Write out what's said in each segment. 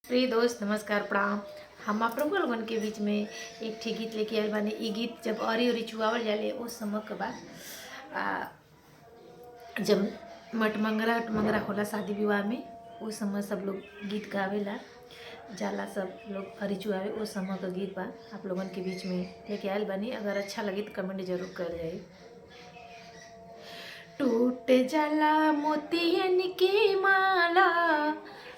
प्रिय दोस्त नमस्कार प्रणाम। हम आप लोगन के बीच में एक ठे गीत लेके आए बानी। ई गीत जब अरी उरी चुआवल जाले उस समय के बाद जब मटमंगरा उटमंगरा होला शादी विवाह में, उस समय सब लोग गीत गावेला जाला, सब लोग अरी चुआवे। उस समय का गीत बा आप लोगन के बीच में लेके आयल बानी। अगर अच्छा लगे तो कमेंट जरूर कर जाए। टूट जाला मोतियन की माला,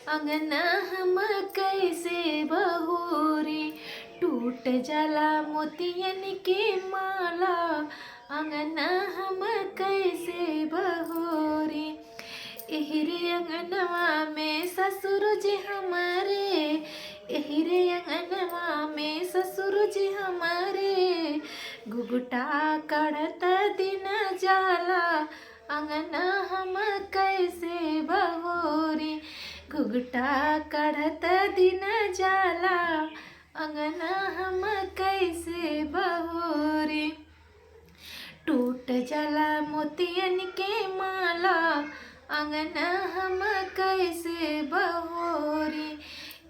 अंगना हम कैसे बहोरी। टूट जाला मोतियन की माला, अंगना हम कैसे बहोरी। एहिरे अंगनवा में ससुर जी हमारे, एहिरे अंगनवा में ससुर जी हमारे। घुघुटा काढ़त दिन जाला, अंगना हम कैसे बहोरी। घुघुटा काढ़त दिन जाला, अंगना हम कैसे बहोरी। टूट जाला मोतियन के माला, अंगना हम कैसे बहोरी।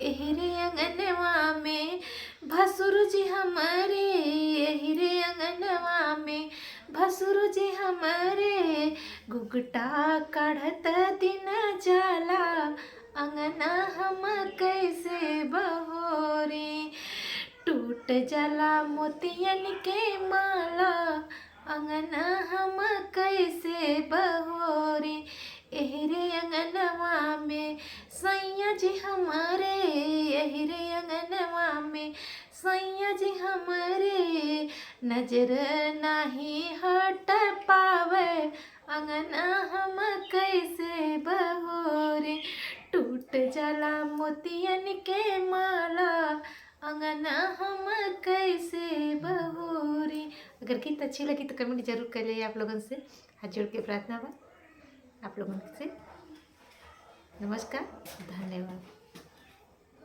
एहिरे अंगनवा में भसुर जी हमारे, एहिरे अंगनवा में भसुर जी हमारे। घुघुटा काढ़त दिन जाला, अंगना हम कैसे बहोरी। टूट जाला मोतियन के माला, अंगना हम कैसे बहोरी। एहिरे अंगनवा में सैया जी हमारे, एहिरे अंगनवा में सैया जी हमारे। नजर नहीं हट पावे, अंगना हम कैसे बहोरी। टूट जाला मोतियन के माला, अंगना हम कैसे बहोरी। अगर गीत अच्छी लगी तो कमेंट जरूर करिए। आप लोगों से हाथ जोड़ के प्रार्थना बा आप लोगों से। नमस्कार, धन्यवाद।